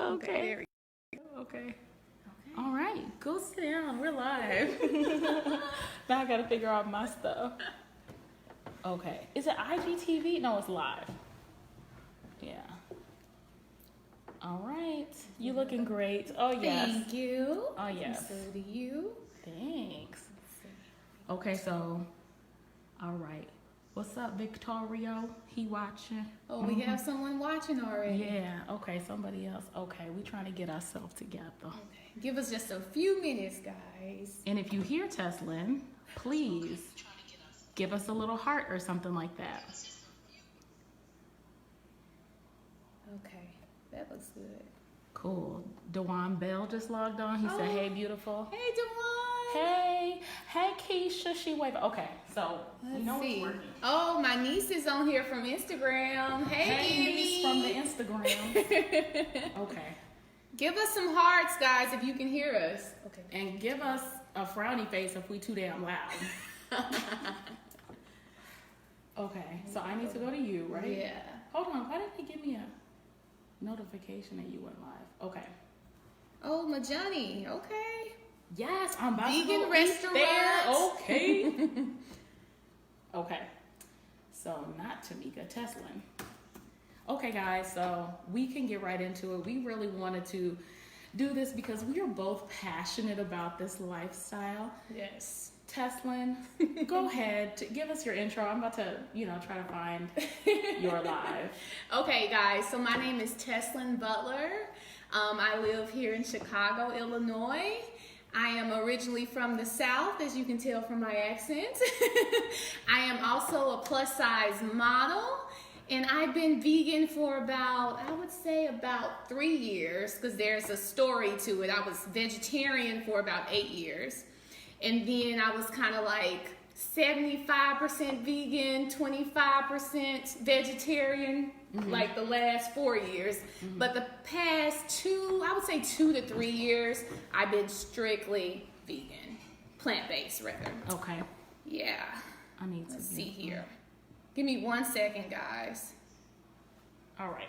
Okay. There we Okay. Okay. All right. Go sit down. We're live. Now I gotta figure out my stuff. Okay. Is it IGTV? No, it's live. Yeah. All right. You looking great. Oh, yes. Thank you. Oh, yes. And so do you. Thanks. Okay, so, all right. What's up, Victorio? He watching? Oh, we have someone watching already. Yeah, okay, somebody else. Okay, we trying to get ourselves together. Okay. Give us just a few minutes, guys. And if you hear Teslyn, please give us a little heart or something like that. Okay, that looks good. Cool. Dewan Bell just logged on. He said, hey, beautiful. Hey, Dewan. Hey, Keisha. She waved. Okay, so Let's you know see. it's working. Oh, my niece is on here from Instagram. Hey, niece from the Instagram. Okay. Give us some hearts, guys, if you can hear us. Okay. And give us a frowny face if we too damn loud. Okay, so I need to go to you, right? Yeah. Hold on, why didn't he give me a notification that you went live? Okay. Oh, Majani. Okay. Yes, I'm about Vegan to go restaurant. eat there. Okay. Okay. So not Tamika, Teslyn. Okay, guys, so we can get right into it. We really wanted to do this because we are both passionate about this lifestyle. Yes. Teslyn, go ahead. Give us your intro. I'm about to, try to find your live. Okay, guys, so my name is Teslyn Butler. I live here in Chicago, Illinois. I am originally from the South, as you can tell from my accent. I am also a plus-size model, and I've been vegan for about 3 years, because there's a story to it. I was vegetarian for about 8 years. And then I was kind of like 75% vegan, 25% vegetarian, like the last 4 years. But the past 2 to 3 years, I've been strictly vegan, plant-based rather. Okay. Yeah. I need to Let's see here. Give me 1 second, guys. All right.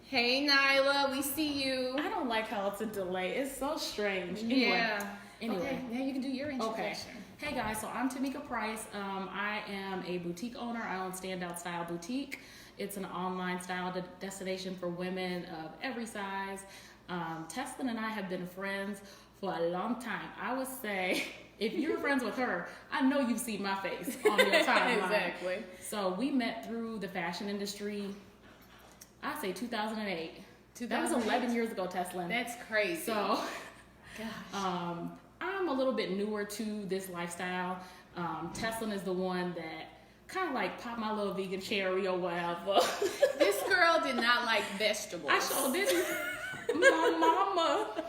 Hey, Nyla, we see you. I don't like how it's a delay. It's so strange. Anyway, Yeah. Anyway. Okay, now you can do your introduction. Okay. Hey guys, so I'm Tamika Price. I am a boutique owner. I own Standout Style Boutique. It's an online style destination for women of every size. Teslyn and I have been friends for a long time. I would say if you're friends with her, I know you've seen my face on your timeline. Exactly. So we met through the fashion industry. I say 2008. That was 11 years ago, Teslyn. That's crazy. So, gosh. I'm a little bit newer to this lifestyle. Teslyn is the one that kind of like popped my little vegan cherry or whatever. This girl did not like vegetables. I sure didn't. My mama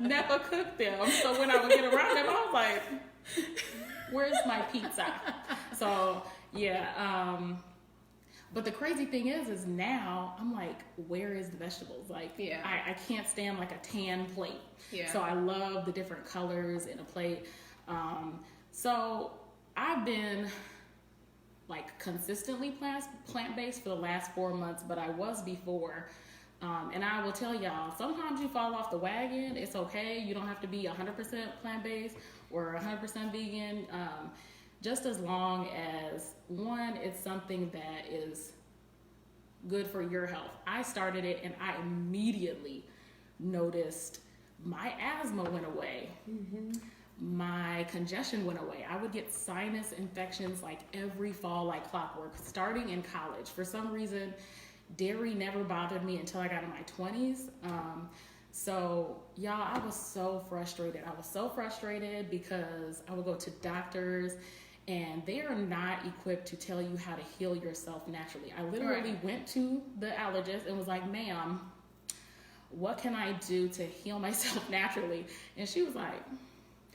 never cooked them. So when I would get around them, I was like, where's my pizza? So, yeah. But the crazy thing is now I'm like, where is the vegetables? Like, yeah. I can't stand like a tan plate. Yeah. So I love the different colors in a plate. So I've been like consistently plant-based for the last 4 months, but I was before. And I will tell y'all, sometimes you fall off the wagon. It's okay. You don't have to be 100% plant-based or 100% vegan. Just as long as, one, it's something that is good for your health. I started it and I immediately noticed my asthma went away. My congestion went away. I would get sinus infections like every fall like clockwork, starting in college. For some reason, dairy never bothered me until I got in my 20s. So y'all, I was so frustrated. I was so frustrated because I would go to doctors and they are not equipped to tell you how to heal yourself naturally. I literally went to the allergist and was like, ma'am, what can I do to heal myself naturally? And she was like,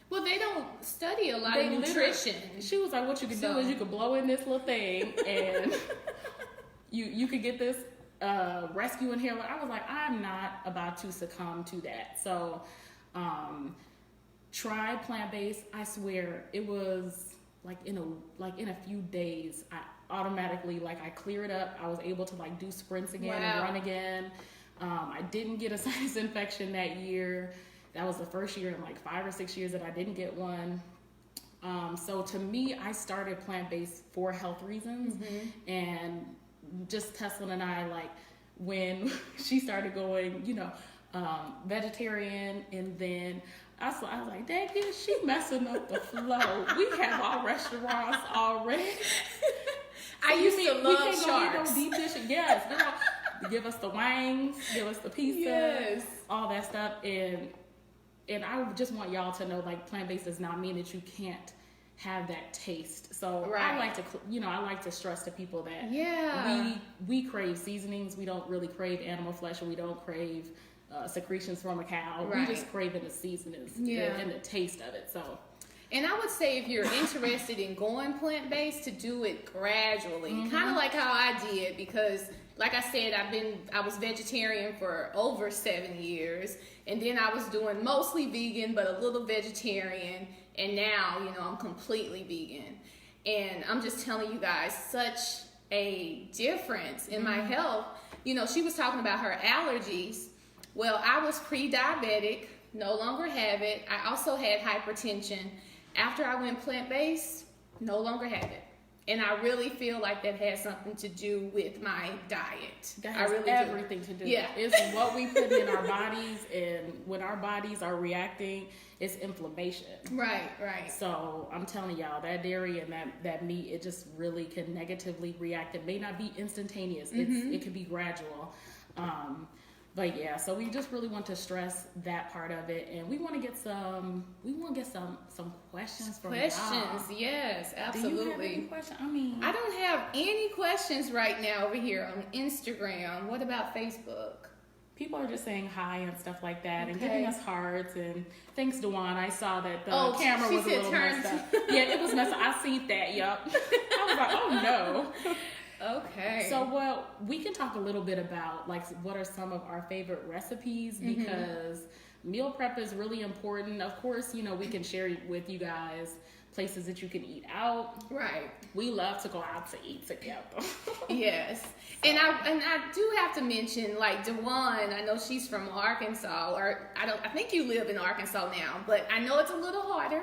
well, they don't study a lot of nutrition. She was like, what you can do is you can blow in this little thing and you could get this rescue inhaler. I was like, I'm not about to succumb to that. So try plant-based. I swear it was like in a few days, automatically, like, I cleared up. I was able to, like, do sprints again and run again. I didn't get a sinus infection that year. That was the first year in like 5 or 6 years that I didn't get one. So to me, I started plant-based for health reasons. And just Teslyn and I, like, when she started going, vegetarian, and then I was like, dang it, she messing up the flow. We have our restaurants already. I used to love sharks. Deep dishes. Yes, girl. Give us the wangs, give us the pizza, all that stuff. And I just want y'all to know, like, plant-based does not mean that you can't have that taste. So I like to, I like to stress to people that we crave seasonings. We don't really crave animal flesh, or we don't crave secretions from a cow. We just crave the seasonings and the taste of it. So. And I would say if you're interested in going plant-based, to do it gradually, kind of like how I did, because like I said, I was vegetarian for over 7 years, and then I was doing mostly vegan, but a little vegetarian, and now, I'm completely vegan. And I'm just telling you guys, such a difference in my health. She was talking about her allergies. Well, I was pre-diabetic, no longer have it. I also had hypertension. After I went plant-based, no longer have it. And I really feel like that has something to do with my diet. That has everything to do. Yeah. It's what we put in our bodies, and when our bodies are reacting, it's inflammation. Right. So I'm telling y'all, that dairy and that meat, it just really can negatively react. It may not be instantaneous. It can be gradual. But yeah, so we just really want to stress that part of it, and we want to get some questions from y'all. Yes, absolutely. Do you have any questions? I don't have any questions right now over here on Instagram. What about Facebook? People are just saying hi and stuff like that, and giving us hearts. And thanks, Dewan. I saw that the camera was a little messed up. Yeah, it was messed up. I seen that. Yup. I was like, oh no. Okay. So, we can talk a little bit about, like, what are some of our favorite recipes, because meal prep is really important. Of course, we can share with you guys places that you can eat out. Right. We love to go out to eat together. Yes. So. And I do have to mention, like, Dewan, I know she's from Arkansas, or I think you live in Arkansas now, but I know it's a little harder.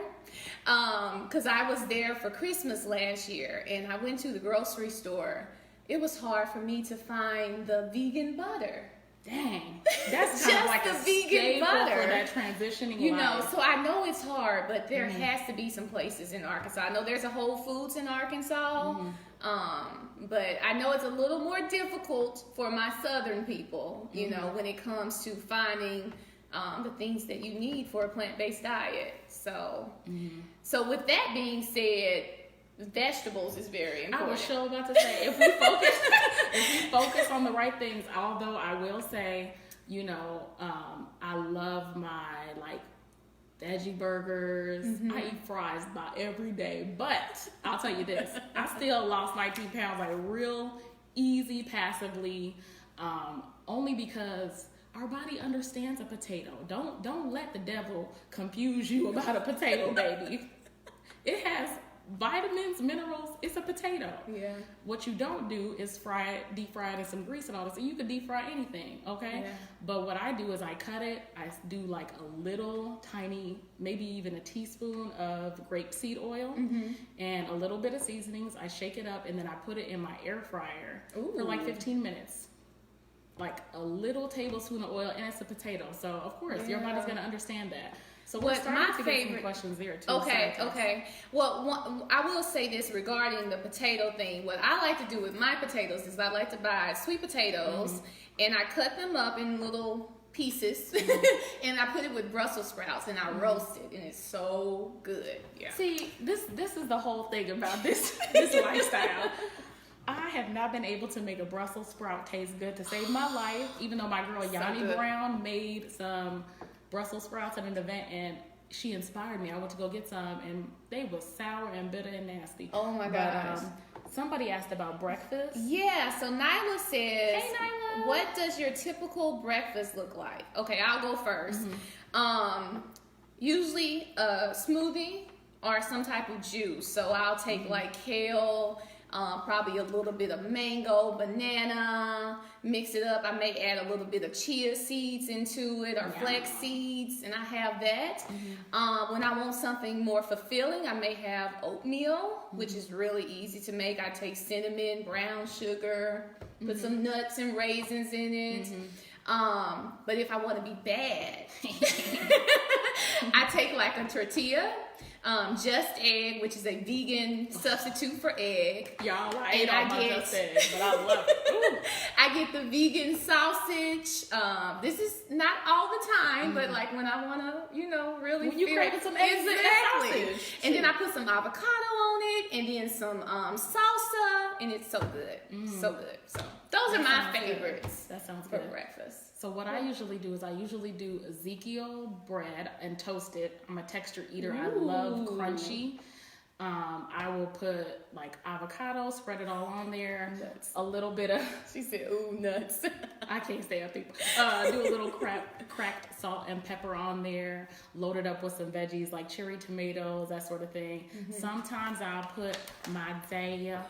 Because I was there for Christmas last year, and I went to the grocery store. It was hard for me to find the vegan butter. Dang, that's kind of like a vegan butter for that transitioning life. So I know it's hard, but there has to be some places in Arkansas. I know there's a Whole Foods in Arkansas, but I know it's a little more difficult for my southern people, when it comes to finding the things that you need for a plant-based diet. So with that being said, vegetables is very important. I was sure about to say, if we focus on the right things, although I will say, I love my, like, veggie burgers. I eat fries about every day, but I'll tell you this, I still lost 19 pounds, like, real easy, passively, only because our body understands a potato. Don't let the devil confuse you about a potato, baby. It has vitamins, minerals. It's a potato. Yeah. What you don't do is deep fry it in some grease and all this. So you could deep fry anything, okay? Yeah. But what I do is I cut it. I do like a little tiny, maybe even a teaspoon of grapeseed oil and a little bit of seasonings. I shake it up, and then I put it in my air fryer for like 15 minutes. Like a little tablespoon of oil, and it's a potato. So of course your body's gonna understand that. So we're starting to get some questions there too. Okay. Well, I will say this regarding the potato thing. What I like to do with my potatoes is I like to buy sweet potatoes, and I cut them up in little pieces, and I put it with Brussels sprouts, and I roast it, and it's so good. Yeah. See, this is the whole thing about this lifestyle. I have not been able to make a Brussels sprout taste good to save my life, even though my girl Yanni Brown made some Brussels sprouts at an event, and she inspired me. I went to go get some, and they were sour and bitter and nasty. Oh my gosh. Somebody asked about breakfast. Yeah, so Nyla says, hey, Nyla. What does your typical breakfast look like? Okay, I'll go first. Usually a smoothie or some type of juice. So I'll take like kale, probably a little bit of mango, banana, mix it up. I may add a little bit of chia seeds into it or flax seeds, and I have that. When I want something more fulfilling, I may have oatmeal, which is really easy to make. I take cinnamon, brown sugar, put some nuts and raisins in it. But if I want to be bad, I take like a tortilla, Just Egg, which is a vegan substitute for egg. Y'all, I ate all my Just Egg, but I love it. Ooh. I get the vegan sausage. This is not all the time, but like when I want to, really when you craving some eggs exactly. and sausage. And then I put some avocado on it, and then some salsa, and it's so good, so good. So those are my favorites. That sounds for good. breakfast. So what I usually do is I usually do Ezekiel bread and toast it. I'm a texture eater. I love crunchy. I will put like avocado, spread it all on there. Nuts. A little bit of, She said, "Ooh, nuts." I can't stand people. Do a little cracked salt and pepper on there. Load it up with some veggies like cherry tomatoes, that sort of thing. Sometimes I'll put mozzarella,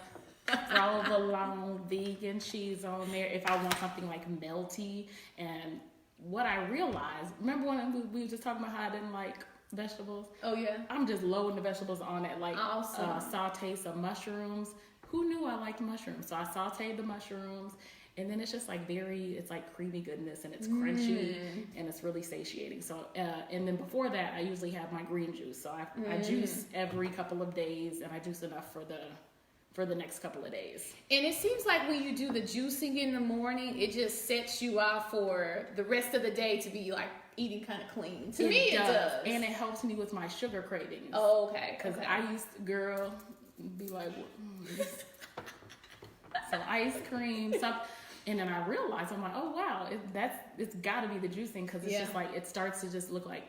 provolone, vegan cheese on there if I want something like melty. And what I realized, remember when we were just talking about how I didn't like vegetables? Oh yeah. I'm just loading the vegetables on it, like Awesome. saute some mushrooms. Who knew I liked mushrooms? So I sauteed the mushrooms, and then it's just like it's like creamy goodness, and it's crunchy, and it's really satiating. So, and then before that, I usually have my green juice. So I juice every couple of days, and I juice enough for the next couple of days. And it seems like when you do the juicing in the morning, it just sets you up for the rest of the day to be like eating kind of clean. To me, it does. And it helps me with my sugar cravings. Oh, okay. Because I used to, girl, be like, some ice cream, something. And then I realized, I'm like, oh, wow, it's got to be the juicing, because it's just like, it starts to just look like,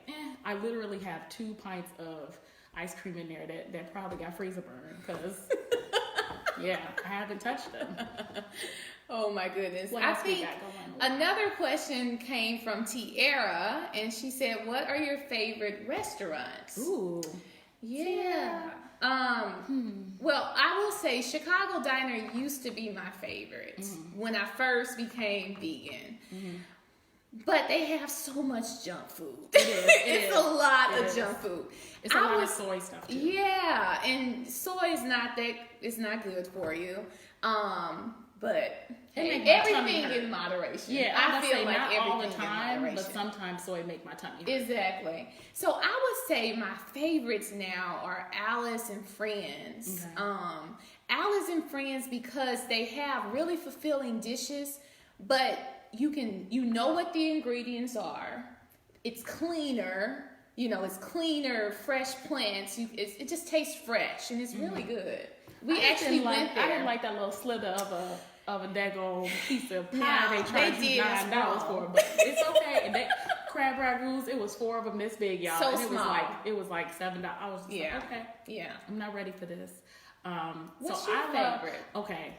I literally have 2 pints of ice cream in there that probably got freezer burn, because... Yeah, I haven't touched them. Oh my goodness. What I else we think got going on? another question came from Tiara, and she said, "What are your favorite restaurants?" Ooh. Yeah. Well, I will say Chicago Diner used to be my favorite when I first became vegan. But they have so much junk food. It's a lot of junk food. It's a lot of soy stuff too. Yeah, and soy is not good for you. But everything in moderation. Yeah, I feel like not everything all the time, in moderation. but sometimes soy make my tummy hurt. Exactly. So I would say my favorites now are Alice and Friends. Okay. Alice and Friends, because they have really fulfilling dishes, but you know what the ingredients are. It's cleaner. It's cleaner, fresh plants. It just tastes fresh, and it's really good. We actually went there. I didn't like that little slither of a daggone piece of No, pie they charged they you did $9 for, but it's okay. And crab ragouts, it was 4 of them this big, y'all. So and small. It was like $7. I was just like, okay, yeah. I'm not ready for this. What's so your I favorite? Okay.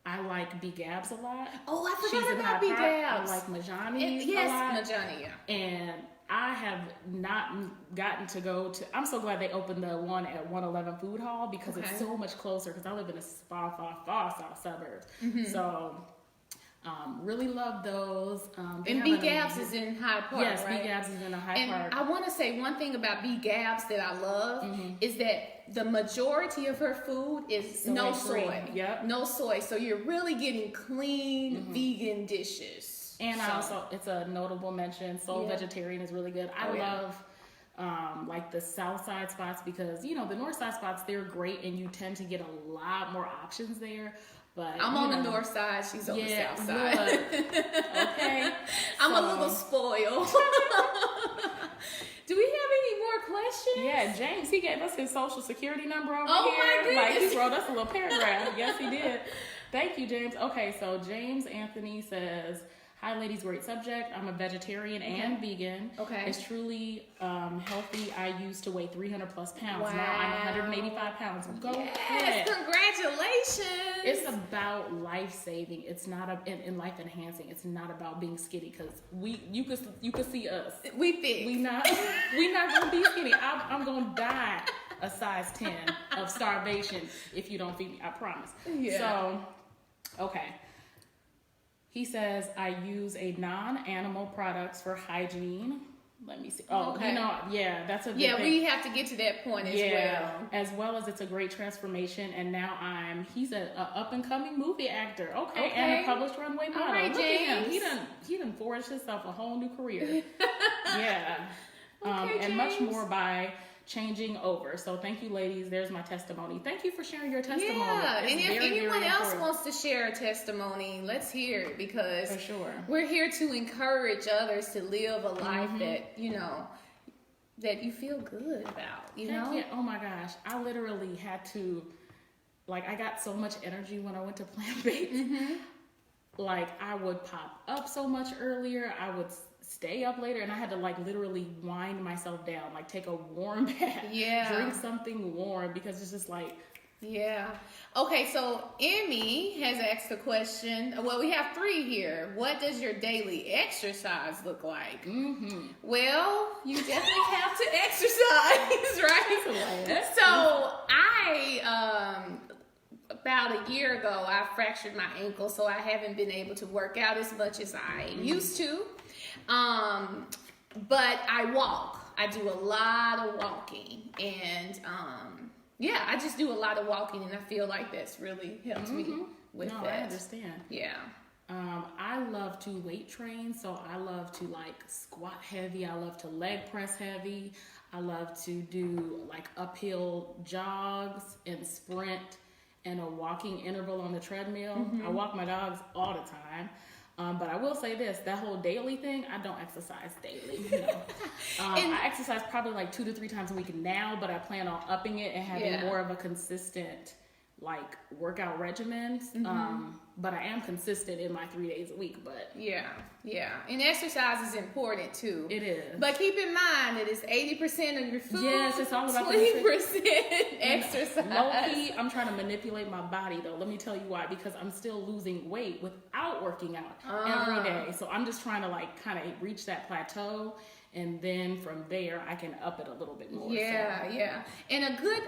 I like B. Gabs a lot. Oh, I She's forgot in about Hyde B. Park. Gabs. I like Majani a Yes, lot. Majani, yeah. And I have not gotten to go to... I'm so glad they opened the one at 111 Food Hall, because it's so much closer, because I live in a far south suburbs. So... really love those. And B. Gabs is in Hyde Park, yes, right? B. Gabs is in Hyde Park. And I want to say one thing about B. Gabs that I love is that the majority of her food is no soy. Yep. No soy. So you're really getting clean vegan dishes. And it's a notable mention. Soul Vegetarian is really good. I love like the south side spots, because the north side spots, they're great, and you tend to get a lot more options there. But I'm on the north side, she's on the south side. Okay. I'm a little spoiled. Do we have any more questions? Yeah, James, he gave us his social security number over Oh, here. my goodness. Like, he wrote us a little paragraph. Yes, he did. Thank you, James. Okay, so James Anthony says, "Hi, ladies, great subject. I'm a vegetarian and vegan. Okay. It's truly healthy. I used to weigh 300 plus pounds. Wow. Now I'm 185 pounds. Go Yes, ahead. congratulations. It's about life saving. It's not in life enhancing. It's not about being skinny, because you could see us. We thick. We not gonna be skinny. I'm gonna die a size 10 of starvation if you don't feed me. I promise. Yeah. So, okay. He says, I use a non-animal products for hygiene. Let me see. Oh, Okay. Yeah, that's a good Yeah, thing. we have to get to that point As well as it's a great transformation. And now he's an up-and-coming movie actor. Okay, and a published runway model. All right, Look at him. He done forged himself a whole new career. Yeah. And much more by changing over. So thank you, ladies. There's my testimony. Thank you for sharing your testimony. Yeah, It's and if very, anyone very else important. wants to share a testimony, let's hear it, because For sure. we're here to encourage others to live a life that, that you feel good about, you know? Yeah. Oh my gosh. I literally had to, I got so much energy when I went to plant-based. Like, I would pop up so much earlier. I would stay up later, and I had to literally wind myself down, take a warm bath, drink something warm, because it's just Yeah. Okay, so Emmy has asked a question. Well, we have 3 here. What does your daily exercise look like? Well, you definitely have to exercise, right? So about a year ago, I fractured my ankle, so I haven't been able to work out as much as I used to. But I walk. I do a lot of walking, and I just do a lot of walking, and I feel like that's really helped me with that. I understand. Yeah. I love to weight train, so I love to squat heavy. I love to leg press heavy. I love to do uphill jogs and sprint and a walking interval on the treadmill. I walk my dogs all the time. But I will say this, that whole daily thing, I don't exercise daily. I exercise probably 2 to 3 times a week now, but I plan on upping it and having more of a consistent workout regimen. But I am consistent in my 3 days a week. But yeah, and exercise is important too. It is. But keep in mind that it's 80% of your food. Yes, it's all about 20% exercise. Low-key, I'm trying to manipulate my body though. Let me tell you why. Because I'm still losing weight without working out every day. So I'm just trying to kind of reach that plateau. And then from there, I can up it a little bit more. Yeah. And a good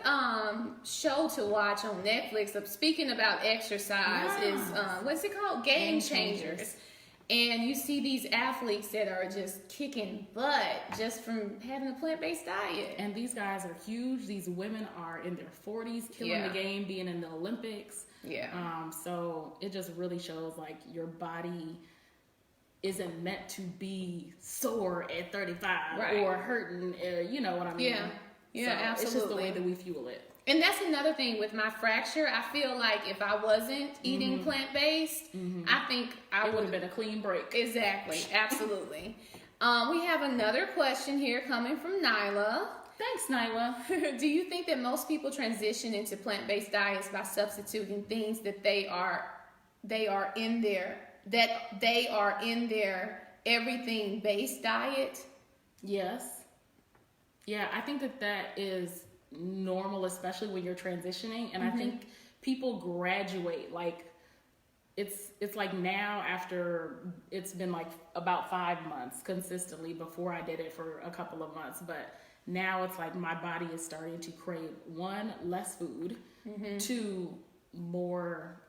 show to watch on Netflix, speaking about exercise, is, what's it called? Game Changers. And you see these athletes that are just kicking butt just from having a plant-based diet. And these guys are huge. These women are in their 40s, killing the game, being in the Olympics. Yeah. So it just really shows your body isn't meant to be sore at 35 or hurting, you know what I mean? Yeah, so absolutely. It's just the way that we fuel it. And that's another thing with my fracture. I feel like if I wasn't eating plant-based, I think it would have been a clean break. Exactly, absolutely. We have another question here coming from Nyla. Thanks, Nyla. Do you think that most people transition into plant-based diets by substituting things that they are in their everything based diet? Yes. Yeah, I think that is normal, especially when you're transitioning. And I think people graduate. It's now after it's been about 5 months consistently. Before I did it for a couple of months, but now it's my body is starting to crave 1, less food, 2, more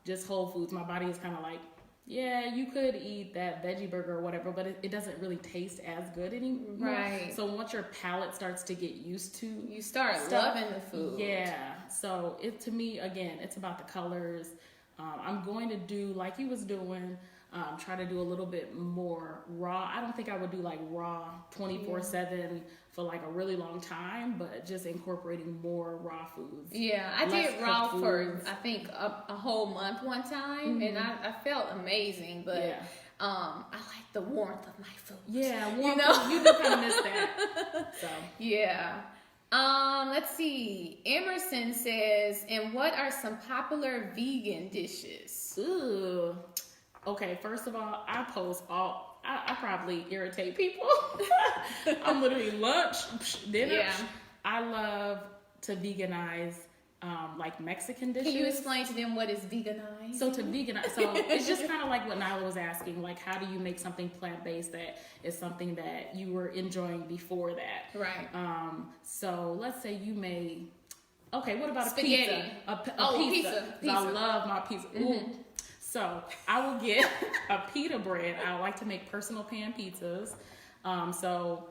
just whole foods. My body is kind of yeah, you could eat that veggie burger or whatever, but it doesn't really taste as good anymore. Right. So once your palate starts to get used to, you start loving the food. Yeah. So to me, again, it's about the colors. I'm going to do like you was doing. Try to do a little bit more raw. I don't think I would do raw 24/7 for a really long time, but just incorporating more raw foods. Yeah, I did raw for I think a whole month one time, and I felt amazing. But I like the warmth of my food. Yeah, warmth. You do kind of miss that. So yeah. Let's see. Emerson says, and what are some popular vegan dishes? Ooh. Okay, first of all, I post I probably irritate people. I'm literally lunch, dinner. Yeah. I love to veganize like Mexican dishes. Can you explain to them what is veganized? So it's just kind of like what Nyla was asking, like how do you make something plant-based that is something that you were enjoying before that? Right. So let's say you made, okay, what about Spaghetti. a pizza? Pizza. I love my pizza. Ooh. So I will get a pita bread. I like to make personal pan pizzas. So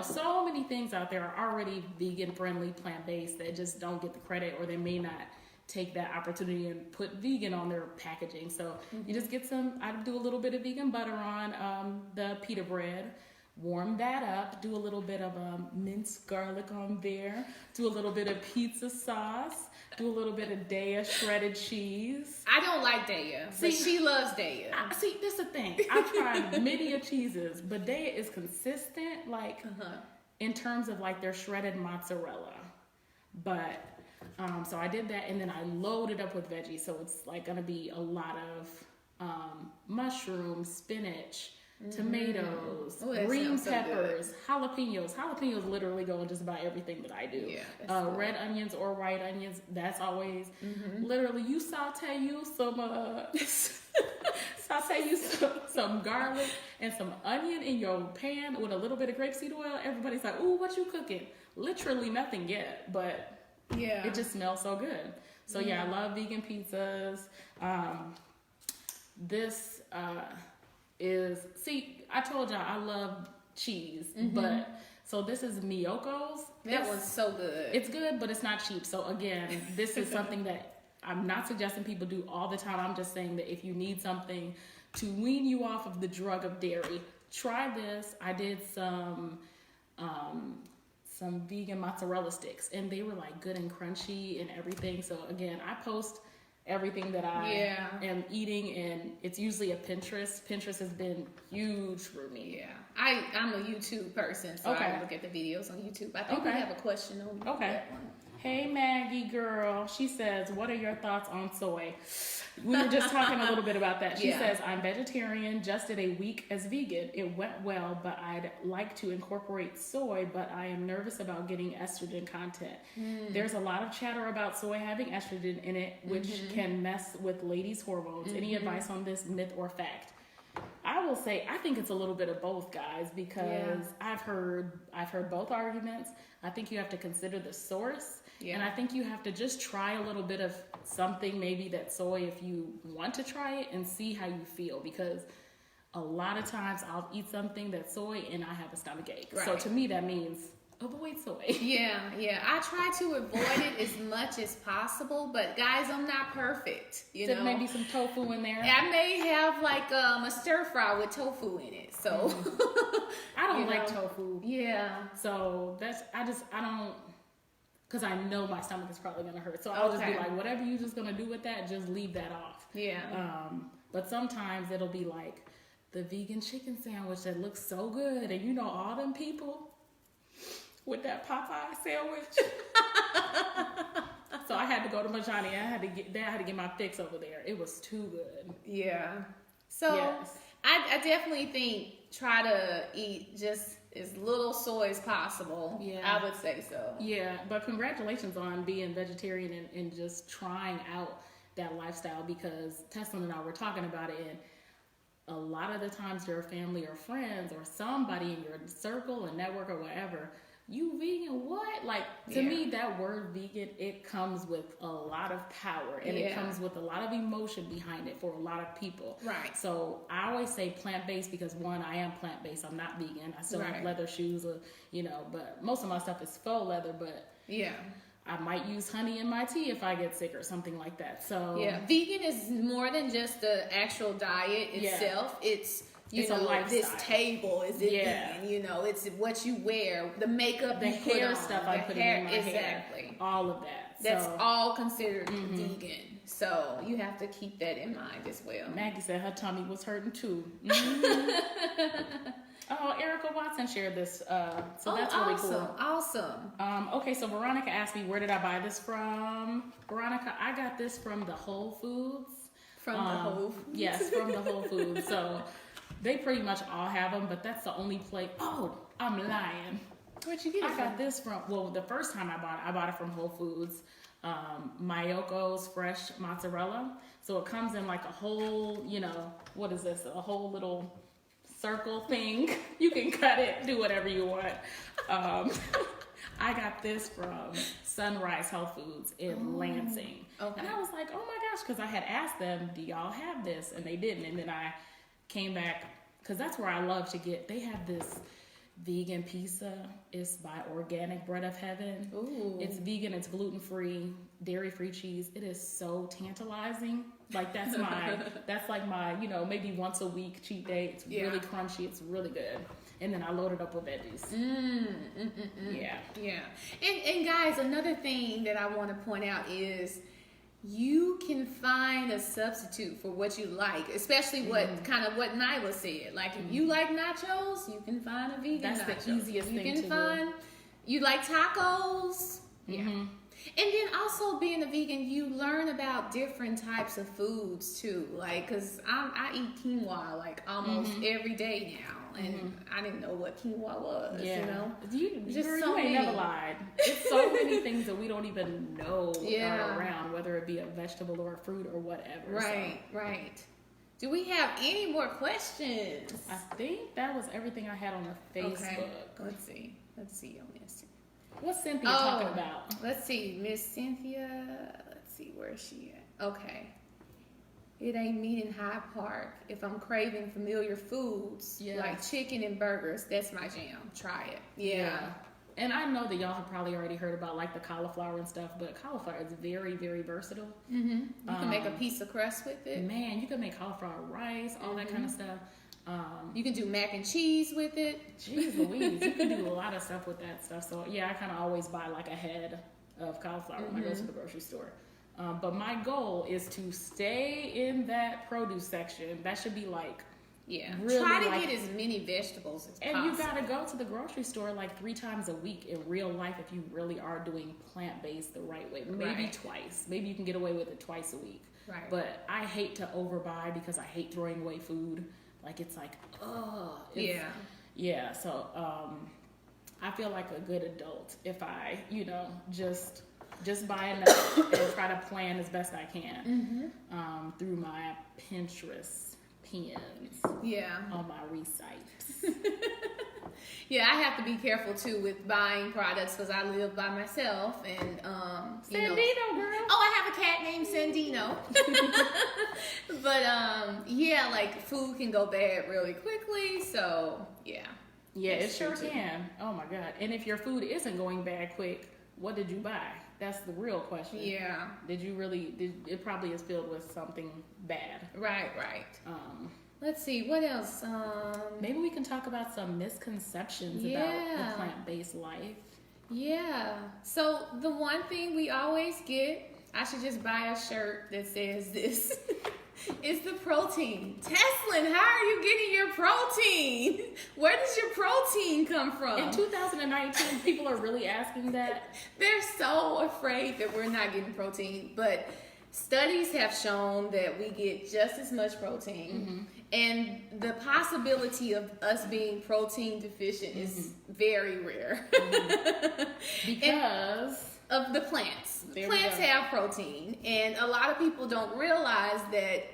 so many things out there are already vegan friendly, plant-based that just don't get the credit, or they may not take that opportunity and put vegan on their packaging. So you just get I do a little bit of vegan butter on the pita bread, warm that up, do a little bit of minced garlic on there, do a little bit of pizza sauce, do a little bit of Daya shredded cheese. I don't like Daya, but she loves Daya. See, that's the thing. I've tried many of cheeses, but Daya is consistent, like in terms of like their shredded mozzarella. But so I did that, and then I loaded up with veggies. So it's like gonna be a lot of mushrooms, spinach, tomatoes, green peppers, jalapenos. Jalapenos literally go in just about everything that I do. Yeah, red onions or white onions. That's always literally you saute some garlic and some onion in your pan with a little bit of grapeseed oil. Everybody's like, "Ooh, what you cooking?" Literally nothing yet, but it just smells so good. So I love vegan pizzas. This I told y'all I love cheese, but so this is Miyoko's. That one's so good. It's good, but it's not cheap. So again, this is something that I'm not suggesting people do all the time. I'm just saying that if you need something to wean you off of the drug of dairy, try this. I did some vegan mozzarella sticks, and they were like good and crunchy and everything. So again, I post everything that I am eating, and it's usually a Pinterest. Pinterest has been huge for me. Yeah, I'm a YouTube person, so I look at the videos on YouTube. I think we have a question on that one. Hey Maggie girl, she says, what are your thoughts on soy? We were just talking a little bit about that. She says, I'm vegetarian, just did a week as vegan. It went well, but I'd like to incorporate soy, but I am nervous about getting estrogen content. There's a lot of chatter about soy having estrogen in it, which can mess with ladies' hormones. Any advice on this, myth or fact? I will say I think it's a little bit of both, guys, because I've heard both arguments. I think you have to consider the source. And I think you have to just try a little bit of something, maybe that soy, if you want to try it, and see how you feel. Because a lot of times I'll eat something that's soy and I have a stomach ache. Right. So to me, that means avoid soy. Yeah. I try to avoid it as much as possible, but guys, I'm not perfect. There may be some tofu in there. I may have like a stir fry with tofu in it. So I don't like tofu. Yeah. So I don't. Because I know my stomach is probably going to hurt. So I'll just be like, whatever you're just going to do with that, just leave that off. Yeah. But sometimes it'll be like the vegan chicken sandwich that looks so good. And all them people with that Popeye sandwich. So I had to go to Majani. I had to get my fix over there. It was too good. Yeah. So I definitely think try to eat just as little soy as possible. Yeah. I would say so. Yeah, but congratulations on being vegetarian and just trying out that lifestyle, because Teslyn and I were talking about it, and a lot of the times your family or friends or somebody in your circle and network or whatever, you vegan, what? Like, to me, that word vegan, it comes with a lot of power, and it comes with a lot of emotion behind it for a lot of people. Right. So I always say plant-based because, one, I am plant-based. I'm not vegan. I still have leather shoes, but most of my stuff is faux leather, but I might use honey in my tea if I get sick or something like that. So vegan is more than just the actual diet itself. It's a lifestyle. This table is it vegan, it's what you wear, the makeup, the hair stuff I put in my hair, all of that. That's all considered vegan. So you have to keep that in mind as well. Maggie said her tummy was hurting too. Oh, Erica Watson shared this, so that's really cool. Awesome. Okay, so Veronica asked me, where did I buy this from? Veronica, I got this from the Whole Foods. From the Whole Foods? Yes, from the Whole Foods. So they pretty much all have them, but that's the only place. Oh, I'm lying. Where'd you get it from? I got this from, the first time I bought it from Whole Foods. Mayoko's fresh mozzarella. So it comes in like a whole, you know, what is this? A whole little circle thing. You can cut it, do whatever you want. I got this from Sunrise Health Foods in Lansing. Okay. And I was like, oh my gosh, because I had asked them, do y'all have this? And they didn't. And then I came back, because that's where I love to get, they have this vegan pizza. It's by Organic Bread of Heaven. Ooh. It's vegan, it's gluten-free, dairy-free cheese. It is so tantalizing. Like that's like my, you know, maybe once a week cheat day. It's really crunchy, it's really good. And then I load it up with veggies. Yeah. Yeah. And guys, another thing that I want to point out is you can find a substitute for what you like, especially what Nyla said. Like if you like nachos, you can find a vegan nachos. That's the easiest thing to do. You like tacos? Yeah. And then also being a vegan, you learn about different types of foods too. Like, cause I eat quinoa like almost every day now, and I didn't know what quinoa was. Yeah. You know, you ain't never lied. It's so many things that we don't even know are around, whether it be a vegetable or a fruit or whatever. Right, right. Do we have any more questions? I think that was everything I had on the Facebook. Okay. Let's see on Instagram. What's Cynthia talking about? Let's see, Miss Cynthia. Let's see, where's she at? Okay. It ain't meat in Hyde Park. If I'm craving familiar foods like chicken and burgers, that's my jam. Try it. Yeah. And I know that y'all have probably already heard about like the cauliflower and stuff, but cauliflower is very, very versatile. You can make a piece of crust with it. Man, you can make cauliflower rice, all that kind of stuff. You can do mac and cheese with it. Jeez Louise, you can do a lot of stuff with that stuff. So yeah, I kind of always buy like a head of cauliflower when I go to the grocery store. But my goal is to stay in that produce section. That should be like, really try to get as many vegetables as possible. And you gotta go to the grocery store like 3 times a week in real life if you really are doing plant-based the right way. Maybe twice. Maybe you can get away with it twice a week. Right. But I hate to overbuy because I hate throwing away food. Like it's like, yeah. So I feel like a good adult if I, you know, just buy enough and try to plan as best I can through my Pinterest pins. Yeah. On my recites. Yeah, I have to be careful too with buying products because I live by myself and Sandino, girl. Oh, I have a cat named Sandino. But yeah, like food can go bad really quickly, so yeah. Yeah, it sure can. Oh my God. And if your food isn't going bad quick, what did you buy? That's the real question. Yeah. It probably is filled with something bad. Right. Let's see, what else? Maybe we can talk about some misconceptions about the plant-based life. Yeah. So the one thing we always get, I should just buy a shirt that says this, is the protein. Teslyn, how are you getting your protein? Where does your protein come from? In 2019, people are really asking that. They're so afraid that we're not getting protein, but studies have shown that we get just as much protein. And the possibility of us being protein deficient is very rare. Because of the plants. Plants have protein. And a lot of people don't realize that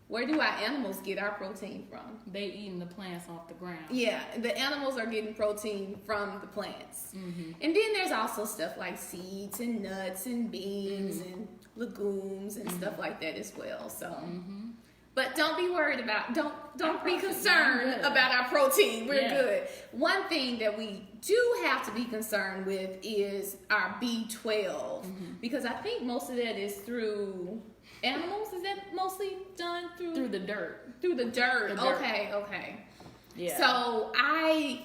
where do our animals get our protein from? They eating the plants off the ground. Yeah, the animals are getting protein from the plants. And then there's also stuff like seeds and nuts and beans and legumes and stuff like that as well. So but don't be worried about, don't be concerned about our protein. We're good. One thing that we do have to be concerned with is our B12 because I think most of that is through animals. Is that mostly done through the dirt? Through the dirt. Okay. Yeah. So I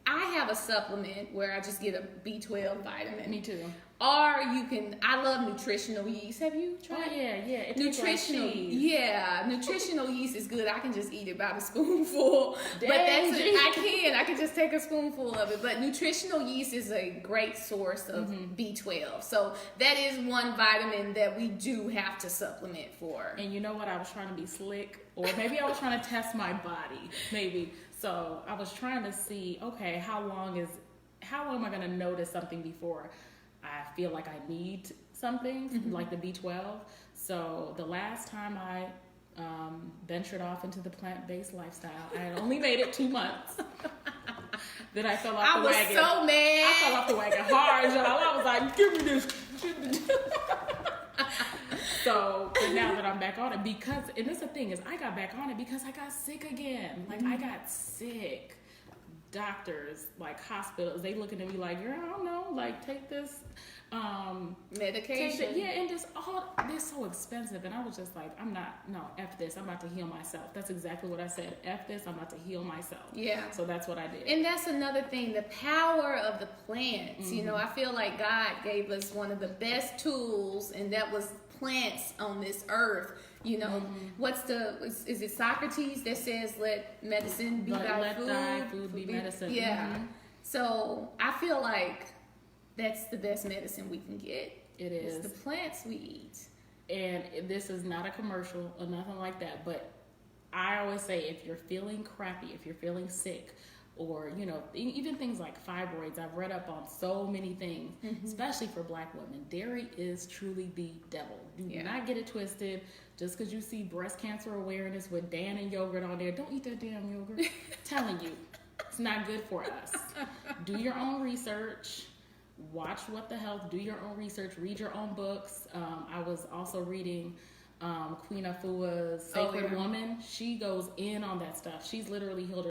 have a supplement where I just get a B12 vitamin. Me too. Or you can, I love nutritional yeast. Have you tried it? Yeah. It nutritional, like cheese. Yeah, nutritional yeast is good. I can just eat it by the spoonful. Dang, but I can just take a spoonful of it. But nutritional yeast is a great source of B12. So that is one vitamin that we do have to supplement for. And you know what? I was trying to be slick, or maybe I was trying to test my body, maybe. So I was trying to see, okay, how long am I going to notice something before I feel like I need some things, like the B12. So the last time I ventured off into the plant-based lifestyle, I had only made it 2 months. Then I fell off the wagon. I was so mad. I fell off the wagon hard, y'all. I was like, give me this. So, but now that I'm back on it, because, and this is the thing, is I got back on it because I got sick again. Like, I got sick. Doctors, like hospitals, they looking at me like, girl, I don't know, like, take this medication. Yeah, and just all, they're so expensive. And I was just like, F this, I'm about to heal myself. That's exactly what I said. F this, I'm about to heal myself. Yeah. So that's what I did. And that's another thing, the power of the plants. You know, I feel like God gave us one of the best tools, and that was plants on this earth. You know, is it Socrates that says, let medicine be thy food? Let thy food be medicine. Yeah. So I feel like that's the best medicine we can get. It is. It's the plants we eat. And this is not a commercial or nothing like that, but I always say, if you're feeling crappy, if you're feeling sick, or, you know, even things like fibroids, I've read up on so many things, especially for Black women. Dairy is truly the devil. Do not get it twisted. Just because you see breast cancer awareness with Dan and yogurt on there, don't eat that damn yogurt. Telling you, it's not good for us. Do your own research. Watch What the Health. Do your own research. Read your own books. I was also reading Queen Afua's Sacred Woman. She goes in on that stuff. She's literally healed